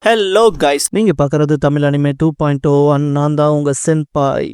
Hello guys, நீங்க பார்க்கறது Tamil anime 2.0 நான் தான் உங்க சென்பாய்.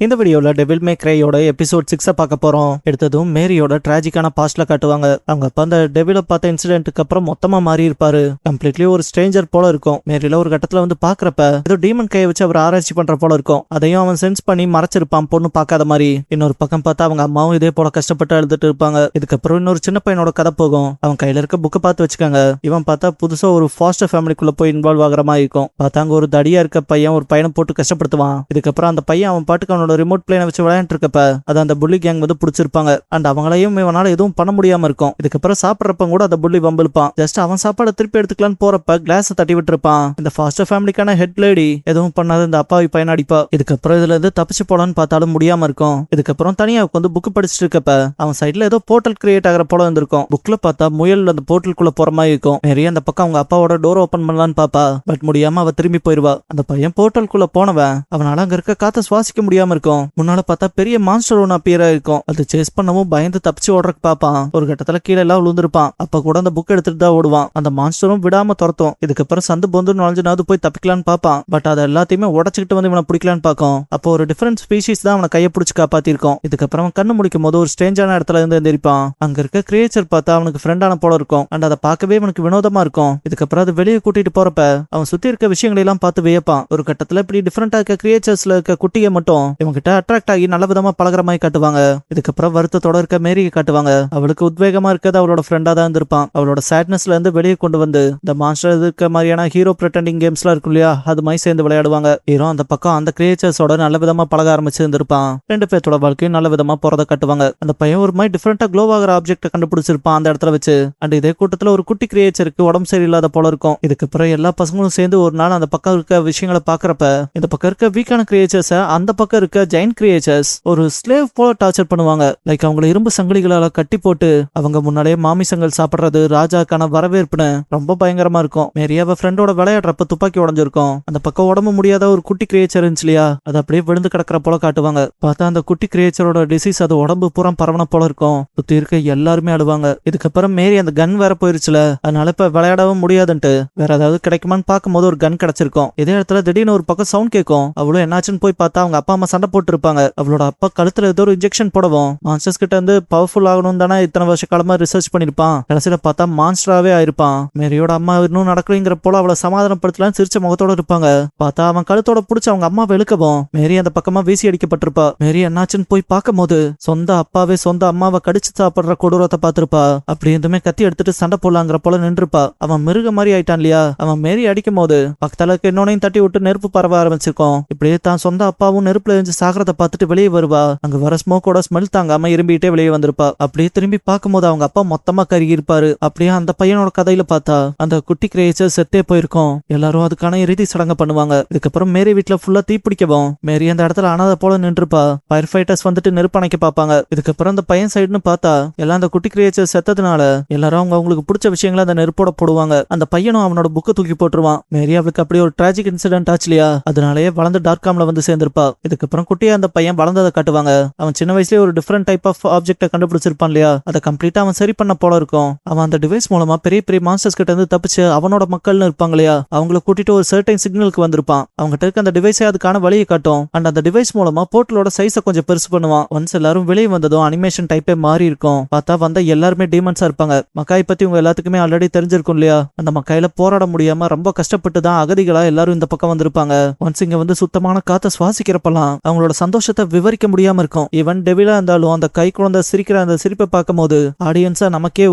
இந்த வீடியோல டெவில் மே கிரையோட எபிசோட் 6 பார்க்க போறோம். எடுத்ததும் மேரியோட டிராஜிக்கான பாஸ்ட்ல காட்டுவாங்க. அவங்க அப்ப அந்த டெவில பார்த்த இன்சிடென்ட்க்கு அப்புறம் மொத்தமா மாறி இருப்பாரு. கம்ப்ளீட்லி ஒரு ஸ்ட்ரேஞ்சர் போல இருக்கும். மேரியில ஒரு கட்டத்துல வந்து பாக்குறப்ப ஏதோ டீமன் கையை வச்சு அவர் ஆராய்ச்சி பண்ற போல இருக்கும். அதையும் அவன் சென்ஸ் பண்ணி மறைச்சிருப்பான், பொண்ணு பார்க்காத மாதிரி. இன்னொரு பக்கம் பார்த்தா அவங்க அம்மாவும் இதே போல கஷ்டப்பட்டு அழுதுட்டு இருப்பாங்க. இதுக்கப்புறம் இன்னொரு சின்ன பையனோட கதை போகும். அவன் கையில இருக்க புக்கை பார்த்து வச்சுக்காங்க. இவன் பார்த்தா புதுசா ஒரு ஃபாஸ்டர் ஃபேமிலிக்குள்ள போய் இன்வால்வ் ஆகிற மாதிரி இருக்கும். பார்த்தா அங்க ஒரு தடியா இருக்க பையன் ஒரு பையனை போட்டு கஷ்டப்படுத்துவான். இதுக்கப்புறம் அந்த பையன் அவன் பாட்டுக்கு அவனோட ரிமோட் பிளேனை வச்சு விளையாண்டு இருக்கப்ப அது அந்த புள்ளி கேங் வந்து பிடிச்சிருப்பாங்க. அண்ட் அவங்களையும் இவனால எதுவும் பண்ண முடியாம இருக்கும். இதுக்கப்புறம் சாப்பிட்றப்ப கூட அந்த புள்ளி வம்பிருப்பான். ஜஸ்ட் அவன் சாப்பாடை திருப்பி எடுத்துக்கலான்னு போறப்ப கிளாஸ் தட்டி விட்டுருப்பான். இந்த ஃபாஸ்டர் ஃபேமிலிக்கான ஹெட் லேடி எதுவும் பண்ணாத இந்த அப்பாவி பையன் அடிப்பா. இதுக்கப்புறம் இதுல இருந்து தப்பிச்சு போலான்னு பார்த்தாலும் முடியாம இருக்கும். இதுக்கப்புறம் தனியா வந்து புக் படிச்சுட்டு இருக்கப்ப அவன் சைட்ல ஏதோ போர்ட்டல் கிரியேட் ஆகிற போல இருந்திருக்கும். புக்ல பார்த்தா முயல் அந்த போர்ட்டலுக்குள்ள போற மாதிரி இருக்கும். நிறைய அந்த பக்கம் அவங்க அப்பாவோட டோர் ஓபன் பண்ணலான்னு பாப்பா. பட் முடியாம அவ திரும்பி போயிருவா. அந்த பையன் போர்ட்டலுக்குள்ள போனவன் அவனால அங்க இருக்க காத்த சுவாசிக்க முடியாம இருக்கும். முன்னால பார்த்தா பெரிய மான்ஸ்டர் ஒன்று அப்பியரா இருக்கும். அது சேஸ் பண்ணவும் பயந்து தப்பிச்சு ஓடுறக்கு பாப்பான். ஒரு கட்டத்துல கீழே எல்லாம் விழுந்திருப்பான். அப்ப கூட அந்த புக் எடுத்துட்டு தான் ஓடுவான். அந்த மான்ஸ்டரும் விடாம துரத்தும். இதுக்கப்புறம் சந்து பொந்து நுழைஞ்சுனாவது போய் தப்பிக்கலான்னு பாப்பான். பட் அதை எல்லாத்தையுமே உடச்சுக்கிட்டு வந்து இவனை பிடிக்கலான்னு பார்க்கும். அப்போ ஒரு டிஃபரெண்ட் ஸ்பீஷிஸ் தான் அவனை கையை பிடிச்சு காப்பாத்திருக்கும். இதுக்கப்புறம் கண்ணு முடிக்கும் போது ஒரு ஸ்ட்ரேஞ்சான இடத்துல இருந்து எந்திரிப்பான். அங்க இருக்க கிரியேச்சர் பார்த்தா அவனுக்கு ஃப்ரெண்டான போல இருக்கும். அண்ட் அதை பார்க்கவே அவனுக்கு வினோதமா இருக்கும். இதுக்கப்புறம் அது வெளியே கூட்டிட்டு போறப்ப அவன் சுத்தி இருக்க விஷயங்களை எல்லாம் பார்த்து வியப்பான். ஒரு கட்டத்துல இப்படி டிஃபரெண்டா இருக்க கிரியேச்சர்ஸ்ல இருக்க குட்டியை மட்டும் இவங்கிட்ட அட்ராக்ட் ஆகி நல்ல விதமா பழகிற மாதிரி காட்டுவாங்க. இதுக்கப்புறம் வருத்தத்தோட இருக்க மேரியை காட்டுவாங்க. அவளுக்கு உத்வேகமா இருக்கிறது அவளோட ஃப்ரெண்டா தான் இருந்திருப்பான். அவளோட சேட்னஸ்ல இருந்து வெளியே கொண்டு வந்து இந்த மாஸ்டர் இருக்க மாதிரியான ஹீரோ பிரிட்டண்டிங் கேம்ஸ்லாம் இருக்கும் இல்லையா, அது மாதிரி சேர்ந்து விளையாடுவாங்க. ஹீரோ அந்த பக்கம் அந்த கிரியேச்சர்ஸோட நல்ல விதமா பழக ஆரம்பிச்சு இருந்திருப்பான். ரெண்டு பேர்த்தோட வாழ்க்கையும் நல்ல விதமா போறத காட்டுவாங்க. அந்த பையன் ஒரு மாதிரி டிஃபரெண்டா க்ளோ ஆகிற ஆப்ஜெக்ட் கண்டுபிடிச்சிருப்பான் அந்த இடத்துல வச்சு. அண்ட் இதே கூட்டத்துல ஒரு குட்டி கிரியேச்சருக்கு உடம்பு சரியில்லாத போல இருக்கும். இதுக்கப்புறம் எல்லா பசங்களும் சேர்ந்து ஒரு நாள் அந்த பக்கம் இருக்க விஷயங்களை பாக்குறப்ப இந்த பக்கம் இருக்க வீக்கான கிரியேச்சர்ஸ் அந்த பக்கம் இருக்க ஜெயின்ட் கிரியேச்சர்ஸ் ஒரு ஸ்லேவ் போல டார்ச்சர் பண்ணுவாங்க. லைக் அவங்களை இரும்பு சங்கிலிகளால கட்டி போட்டு அவங்க முன்னாலே மாமிசங்கள் சாப்பிடுறது, ராஜாக்கான வரவேற்புன்னு ரொம்ப பயங்கரமா இருக்கும். மேரியாவ ஃப்ரெண்டோட விளையாடுறப்ப துப்பாக்கி உடஞ்சிருக்கும். அந்த பக்கம் உடம்பு முடியாத ஒரு குட்டி கிரியேச்சர் இருந்துச்சு இல்லையா, அது அப்படியே விழுந்து கிடக்கிற போல காட்டுவாங்க. பார்த்தா அந்த குட்டி கிரியேச்சரோட டிசீஸ் அது உடம்பு பூரா பரவன போல இருக்கும். சுத்தி இருக்க எல்லாருமே அழுவாங்க. இதுக்கப்புறம் மேரி அந்த கன் வேற போயிருச்சுல, அதனால இப்ப விளையாடவும் முடியாதுன்ட்டு வேற ஏதாவது கிடைக்குமான்னு பார்க்கும்போது ஒரு கன் கிடைச்சிருக்கும். இதே இடத்துல திடீர்னு ஒரு பக்கம் சவுண்ட் கேட்கும். அவளும் என்னாச்சுன்னு போய் பார்த்தா அவங்க அப்பா அம்மா சண்டை போட்டு இருப்பாங்க. அவளோட அப்பா கழுத்துல ஏதோ ஒரு இன்ஜெக்ஷன் போடவும் மான்ஸ்டர்ஸ் கிட்ட இருந்து பவர்ஃபுல் ஆகணும் தானே இத்தனை வருஷ காலமா ரிசர்ச் பண்ணிருப்பான். கடைசியில பார்த்தா மான்ஸ்டராவே ஆயிருப்பான். மேரியோட அம்மா இன்னும் நடக்கலைங்கிற போல அவளை சமாதானப்படுத்தலாம் சிரிச்ச முகத்தோட இருப்பாங்க. பார்த்தா அவன் கழுத்தோட புடிச்சு அவங்க அம்மா வெளுக்கவும் மேரி அந்த பக்கமா வீசி அடிக்கப்பட்டிருப்பா. மேரி என்னாச்சுன்னு போய் பார்க்கும் போது சொந்த அப்பாவே சொந்த அம்மாவை கடிச்சு சாப்பிடுற கொடூரத்தை பார்த்திருப்பா. அப்படி எதுவுமே கத்தி எடுத்துட்டு சண்டை போடலாங்கிற போல நின்றுப்பா. அவன் மிருக மாதிரி ஆயிட்டான் இல்லையா. அவன் மேரி அடிக்கும் போது பக்கத்துல இன்னொன்னையும் தட்டி விட்டு நெருப்பு பரவ ஆரம்பிச்சிருக்கோம். இப்படியே தான் சொந்த அப்பாவும் நெருப்புல இருந்து சாகிறத பார்த்துட்டு வெளியே வருவா. அங்க வர ஸ்மோக்கோட ஸ்மெல் தாங்காம இரும்பிட்டே வெளியே வந்திருப்பா. அப்படியே திரும்பி பார்க்கும்போது அவங்க அப்பா மொத்தமா கருகி இருப்பாரு. அப்படியே அந்த பையனோட கதையில பார்த்தா அந்த குட்டி கிரியேச்சர் செத்தே போயிருக்கும். எல்லாரும் அதுக்கான இறுதி சடங்கு பண்ணுவாங்க. இதுக்கப்புறம் மேரி வீட்டுல ஃபுல்லா தீப்பிடிக்கவும் மேரி அந்த இடத்துல அனாத போல நின்றுப்பா. ஃபயர் ஃபைட்டர்ஸ் வந்துட்டு நெருப்பு அணைக்க பார்ப்பாங்க. இதுக்கப்புறம் அந்த பையன் சைடுன்னு பார்த்தா எல்லாம் அந்த குட்டி கிரியேச்சர் செத்ததுனால எல்லாரும் அவங்களுக்கு பிடிச்ச விஷயங்களை அந்த நெருப்போட போடுவாங்க. அந்த பையனும் அவனோட புக்கை தூக்கி போட்டுருவான். மேரி அவளுக்கு அப்படியே ஒரு டிராஜிக் இன்சிடென்ட் ஆச்சு இல்லையா, அதனாலேயே வளர்ந்து டார்காம்ல வந்து சேர்ந்திருப்பா. இதுக்கப்புறம் குட்டியா அந்த பையன் வளர்ந்ததை காட்டுவாங்க. அவன் சின்ன வயசுலயே ஒரு டிஃபரெண்ட் டைப் ஆஃப் ஆப்ஜெக்ட கண்டுபிடிச்சிருப்பான் இல்லையா, அதை கம்ப்ளீட்டா அவன் சரி பண்ண போல இருக்கும். அவன் அந்த டிவைஸ் மூலமா பெரிய பெரிய மான்ஸ்டர்ஸ் கிட்ட இருந்து தப்பிச்சு அவனோட மக்கள்னு இருப்பாங்க இல்லையா, அவங்களை கூட்டிட்டு ஒரு சர்டைன் சிக்னலுக்கு வந்திருப்பான். அவங்ககிட்ட இருக்க அந்த டிவைஸே அதுக்கான வழியை காட்டும். அண்ட் அந்த டிவைஸ் மூலமா போர்ட்டலோட சைஸை கொஞ்சம் பெருசு பண்ணுவான். ஒன்ஸ் எல்லாரும் வெளியே வந்ததும் அனிமேஷன் டைப்பே மாறி இருக்கும். பார்த்தா வந்த எல்லாருமே டீமன்ஸா இருப்பாங்க. மக்காய் பத்தி உங்க எல்லாத்துக்குமே ஆல்ரெடி தெரிஞ்சிருக்கும் இல்லையா. அந்த மக்காயில போராட முடியாம ரொம்ப கஷ்டப்பட்டு தான் அகதிகளா எல்லாரும் இந்த பக்கம் வந்திருப்பாங்க. ஒன்ஸ் இங்க வந்து சுத்தமான காத்த சுவாசிக்கிறப்பெல்லாம் அவங்களோட சந்தோஷத்தை விவரிக்க முடியாம இருக்கும். ஈவன் டெவிலா இருந்தாலும் அந்த கை குழந்தை சிரிக்கிற அந்த சிரிப்பை பார்க்கும் போது ஆடியன்ஸா நமக்கே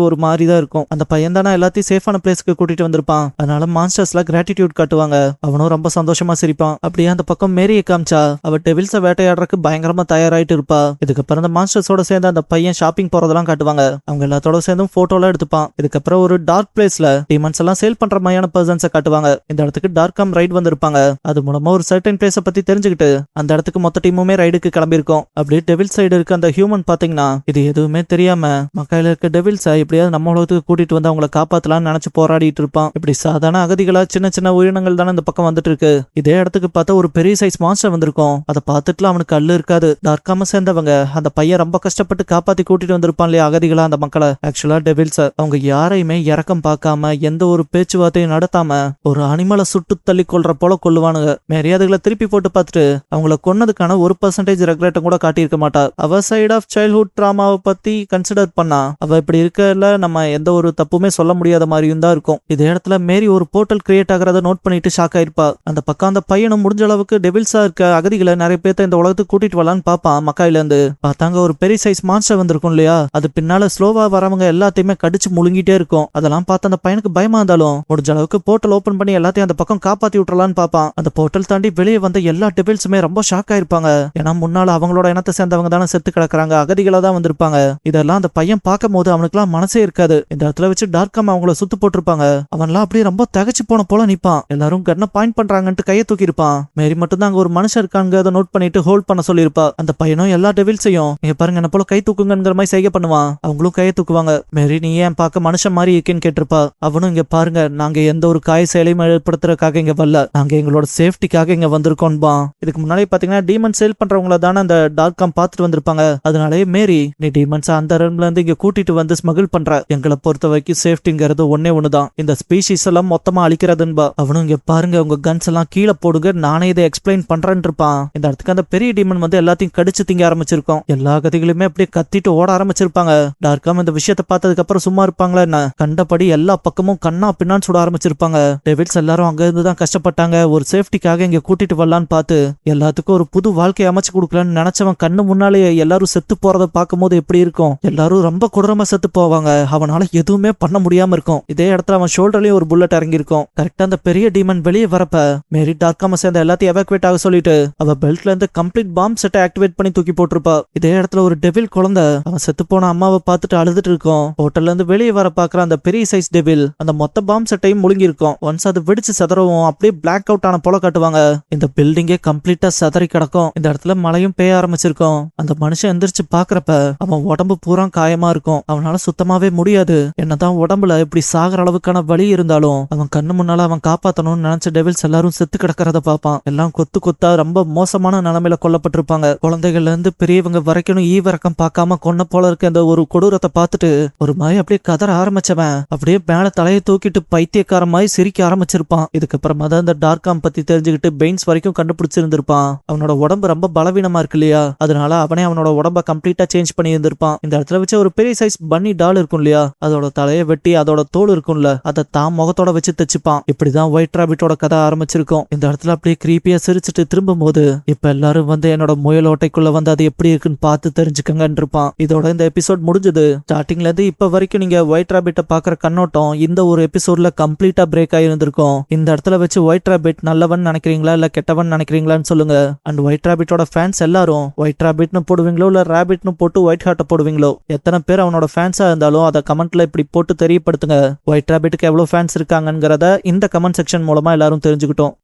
ஒரு மாதிரிதான் இருக்கும். அந்த பையன் தானே எல்லாத்தையும் சேஃபான பிளேஸ்க்கு கூட்டிட்டு வந்திருப்பான். அதனால மான்ஸ்டர்ஸ்ல கிராட்டிடியூட் காட்டுவாங்க. அவனும் ரொம்ப சந்தோஷமா சிரிப்பான். அப்படியே அந்த பக்கம் மேரியை காமிச்சா அவ டெவில்ஸை வேட்டையாடுறதுக்கு பயங்கரமா தயாராயிட்டு இருப்பா. இதுக்கப்புறம் அந்த மான்ஸ்டர்ஸோட சேர்ந்து அந்த பையன் ஷாப்பிங் போறதெல்லாம் காட்டுவாங்க. அவங்க எல்லாத்தோட சேர்ந்தும் போட்டோலாம் எடுத்துப்பான். இதுக்கப்புறம் ஒரு டார்க் பிளேஸ்ல டீமன்ஸ் எல்லாம் சேல் பண்ற மாதிரியான பர்சன்ஸை காட்டுவாங்க. இந்த இடத்துக்கு டார்காம் ரைட் வந்திருப்பாங்க. அது மூலமா ஒரு சர்டன் பிளேஸை பத்தி தெரிஞ்சுக்கிட்டு அந்த இடத்துக்கு மொத்த டீமுமே ரைடுக்கு கிளம்பியிருக்கோம். அப்படியே டெவில் சைடு இருக்க அந்த ஹியூமன் பாத்தீங்கன்னா இது எதுவுமே தெரியாம மக்காயில இருக்க டெவில்ஸை எப்படியாவது நம்ம உலகத்துக்கு கூட்டிட்டு வந்து அவங்களை காப்பாத்தலாம்னு நினைச்சு போராடிட்டு இருப்பான். இப்படி சாதாரண அகதிகளா சின்ன சின்ன உயிரினங்கள் தானே இந்த பக்கம் வந்துட்டு இருக்கு. இதே இடத்துக்கு பார்த்தா ஒரு பெரிய சைஸ் மான்ஸ்டர் வந்திருக்கும். அதை பார்த்துட்டுலாம் அவனுக்கு அல்லு இருக்காது. டார்க்காம சேர்ந்தவங்க அந்த பையன் ரொம்ப கஷ்டப்பட்டு காப்பாத்தி கூட்டிட்டு வந்திருப்பான் இல்லையா அகதிகளா அந்த மக்களை. ஆக்சுவலா டெவில்ஸ் அவங்க யாரையுமே இறக்கம் பார்க்காம எந்த ஒரு பேச்சுவார்த்தையும் நடத்தாம ஒரு அனிமலை சுட்டு தள்ளி கொள்ற போல கொள்ளுவானுங்க. மரியாதைகளை திருப்பி போட்டு பார்த்துட்டு அவங்கள கொன்னதுக்கான 1% ரெக்ரெட்டும் கூட காட்டியிருக்க மாட்டா. அவ சைட் ஆஃப் சைல்ட்ஹுட் டிராமாவை பத்தி கன்சிடர் பண்ணா அவ இப்படி இருக்கல நம்ம எந்த ஒரு தப்புமே சொல்ல முடியாத மாதிரியும் தான் இருக்கும். இதே இடத்துல மேரி ஒரு போர்ட்டல் கிரியேட் ஆகிறத நோட் பண்ணிட்டு ஷாக் ஆயிருப்பா. அந்த பக்கம் அந்த பையனும் முடிஞ்ச அளவுக்கு டெவில்ஸா இருக்க அகதிகளை நிறைய பேர்த்த இந்த உலகத்துக்கு கூட்டிட்டு வரலான்னு பாப்பான். மக்காயில இருந்து பார்த்தாங்க ஒரு பெரிய சைஸ் மான்ஸ்டர் வந்திருக்கும் இல்லையா, அது பின்னால ஸ்லோவா வரவங்க எல்லாத்தையுமே கடிச்சு முழுங்கிட்டே இருக்கும். அதெல்லாம் பார்த்து அந்த பையனுக்கு பயமா இருந்தாலும் முடிஞ்ச அளவுக்கு போர்ட்டல் ஓபன் பண்ணி எல்லாத்தையும் அந்த பக்கம் காப்பாத்தி விட்டுறலான்னு பாப்பான். அந்த போர்ட்டல் தாண்டி வெளியே வந்த எல்லா டெவில்ஸுமே ரொம்ப ஷாக் ஆயிருப்பாங்க. ஏன்னா முன்னால அவங்களோட இனத்தை சேர்ந்தவங்க தானே செத்து கிடக்குறாங்க, அகதிகளா தான் வந்திருப்பாங்க. இதெல்லாம் அந்த பையன் பார்க்கும் போது அவனுக்குலாம் மனசே இருக்காது. இந்த இடத்துல வச்சு டார்க்கம் அவங்கள சுத்து போட்டிருப்பாங்க. அவன்லாம் அப்படியே ரொம்ப தகச்சு போன போல நிப்பான். எல்லாரும் கண்ணை பாயிண்ட் பண்றாங்கன்ட்டு கையை தூக்கி இருப்பான். மேரி மட்டும் தான் அங்க ஒரு மனுஷன் இருக்காங்க அதை நோட் பண்ணிட்டு ஹோல்ட் பண்ண சொல்லியிருப்பா. அந்த பையனும் எல்லா டெவில்ஸையும் நீங்க பாருங்க என்ன போல கை தூக்குங்கிற மாதிரி செய்ய பண்ணுவான். அவங்களும் கையை தூக்குவாங்க. மேரி நீ ஏன் பார்க்க மனுஷன் மாதிரி இருக்கேன்னு கேட்டிருப்பா. அவனும் இங்க பாருங்க நாங்க எந்த ஒரு காய செயலையும் ஏற்படுத்துறதுக்காக இங்க வரல, நாங்க எங்களோட சேஃப்டிக்காக இங்க வந்திருக்கோம்பா. இதுக்கு முன்னாடி பாத்தீங்கன்னா டீமன் சேல் பண்றவங்கள தானே அந்த டார்க்காம் பார்த்துட்டு வந்திருப்பாங்க. அதனாலே மேரி நீ டீமன்ஸ் அந்த ரூம்ல இருந்து இங்க கூட்டிட்டு வந்து ஸ்மகிள் பண்ற, எங்களை பொறுத்த வரைக்கும் சேஃப்டிங்கிறது ஒன்னே ஒண்ணுதான், இந்த ஸ்பீஷிஸ் எல்லாம் மொத்தமா அழிக்கிறதுன்பா. அவனும் இங்க பாருங்க உங்க கன்ஸ் எல்லாம் கீழே போடுங்க, நானே இதை எக்ஸ்பிளைன் பண்றேன்னு இருப்பான். இந்த இடத்துக்கு அந்த பெரிய டீமன் வந்து எல்லாத்தையும் கடிச்சு திங்க ஆரம்பிச்சிருக்கோம். எல்லா கதைகளுமே அப்படியே கத்திட்டு ஓட ஆரம்பிச்சிருப்பாங்க. டார்க்காம் இந்த விஷயத்த பார்த்ததுக்கு அப்புறம் சும்மா இருப்பாங்களா என்ன, கண்டபடி எல்லா பக்கமும் கண்ணா பின்னான்னு சுட ஆரம்பிச்சிருப்பாங்க. டெவில்ஸ் எல்லாரும் அங்க இருந்து தான் கஷ்டப்பட்டாங்க, ஒரு சேஃப்டிக்காக இங்க கூட்டிட்டு வரலான்னு பார்த்து எல்லாத்துக்கும் ஒரு புது வாழ்க்கையை அமைச்சு கொடுக்கலான்னு நினைச்சவன் கண்ணு முன்னாலேயே எல்லாரும் செத்து போறத பார்க்கும் போது எப்படி இருக்கும், எல்லாரும் ரொம்ப கொடூரமா செத்து போவாங்க. அவனால எதுவுமே பண்ண முடியாம இருக்கும். இதே இடத்துல அவன் ஷோல்டர்லயும் ஒரு புல்லட் இறங்கி இருக்கும். கரெக்டா அந்த பெரிய டீமன் வெளியே வரப்ப மேரி டார்க்காம சேர்ந்த எல்லாத்தையும் எவாக்குவேட் ஆக சொல்லிட்டு அவ பெல்ட்ல இருந்து கம்ப்ளீட் பாம் செட்டை ஆக்டிவேட் பண்ணி தூக்கி போட்டிருப்பா. இதே இடத்துல ஒரு டெவில் குழந்தை அவன் செத்து போன அம்மாவை பார்த்துட்டு அழுதுட்டு இருக்கும். ஹோட்டல்ல இருந்து வெளியே வர பாக்குற அந்த பெரிய சைஸ் டெவில் அந்த மொத்த பாம் செட்டையும் முழுங்கி இருக்கும். ஒன்ஸ் அது வெடிச்சு சதறவும் அப்படியே பிளாக் அவுட் ஆன போல காட்டுவாங்க. இந்த பில்டிங்கே கம்ப்ளீட்டா சதறி கிடக்கும். இந்த இடத்துல மழையும் பெய்ய ஆரம்பிச்சிருக்கும். அந்த மனுஷன் எந்திரிச்சு பாக்குறப்ப அவன் உடம்பு பூரா காயமா இருக்கும். அவனால சுத்தமாவே முடியாது. என்னதான் உடம்புல இப்படி சாகிற அளவுக்கான வலி இருந்தாலும் அவன் கண்ணு முன்னால அவன் காப்பாத்தணும்னு நினைச்ச டெவில்ஸ் எல்லாரும் செத்து கிடக்கிறத பார்ப்பான். எல்லாம் கொத்து கொத்தா ரொம்ப மோசமான நிலைமையில கொல்லப்பட்டிருப்பாங்க. குழந்தைகள்ல இருந்து பெரியவங்க வரைக்கும் ஈவிரக்கம் பார்க்காம கொன்ன போல இருக்க அந்த ஒரு கொடூரத்தை பார்த்துட்டு ஒரு மாதிரி அப்படியே கதற ஆரம்பிச்சவன் அப்படியே மேல தலையை தூக்கிட்டு பைத்தியக்கார மாதிரி சிரிக்க ஆரம்பிச்சிருப்பான். இதுக்கப்புறமா தான் இந்த டார்க்காம் பத்தி தெரிஞ்சுக்கிட்டு பெயின்ஸ் வரைக்கும் கண்டுபிடிச்சிருந்திருப்பான். அவனோட உடம்பு ரொம்ப பலவீனமா இருக்கு இல்லையா, அதனால அவனே அவனோட உடம்ப கம்ப்ளீட்டா சேஞ்ச் பண்ணி இருந்திருப்பான். இந்த இடத்துல வச்சு ஒரு பெரிய சைஸ் பன்னி டால் இருக்கும் இல்லையா, அதோட தலையை வெட்டி அதோட தோல் இருக்கும்ல அதை தான் முகத்தோட வச்சு தச்சுப்பான். இப்படிதான் ஒயிட் ராபிட்டோட கதை ஆரம்பிச்சிருக்கும். இந்த இடத்துல அப்படியே கிரீப்பியா சிரிச்சுட்டு திரும்பும் போது இப்ப எல்லாரும் வந்து என்னோட முயல் ஓட்டைக்குள்ள வந்து அது எப்படி இருக்குன்னு பார்த்து தெரிஞ்சுக்கங்கன்னு இருப்பான். இதோட இந்த எபிசோட் முடிஞ்சது. ஸ்டார்டிங்ல இருந்து இப்ப வரைக்கும் நீங்க ஒயிட் ராபிட்ட பாக்குற கண்ணோட்டம் இந்த ஒரு எபிசோட்ல கம்ப்ளீட்டா பிரேக் ஆயிருந்திருக்கும். இந்த இடத்துல வச்சு ஒயிட் ராபிட் நல்லவன் நினைக்கிறீங்களா இல்ல கெட்டவன் நினைக்கிறீங்களான்னு சொல்லுங்க. அண்ட் ஒயிட் ராபிட்டோட ஃபேன்ஸ் எல்லாரும் ஒயிட் ராபிட்னு போடுவீங்களோ இல்ல ராபிட்னு போட்டு ஒயிட் ஹார்ட்டை போடுவீங்களோ, எத்தனை பேர் அவனோட ஃபேன்ஸா இருந்தாலும் அதை கமெண்ட்ல இப்படி போட்டு தெரியப்படுத்துங்க. ஒயிட் ராபிட்டுக்கு எவ்வளவு ஃபேன்ஸ் இருக்காங்கிறத இந்த கமெண்ட் செக்ஷன் மூலமா எல்லாரும் தெரிஞ்சுக்கிட்டோம்.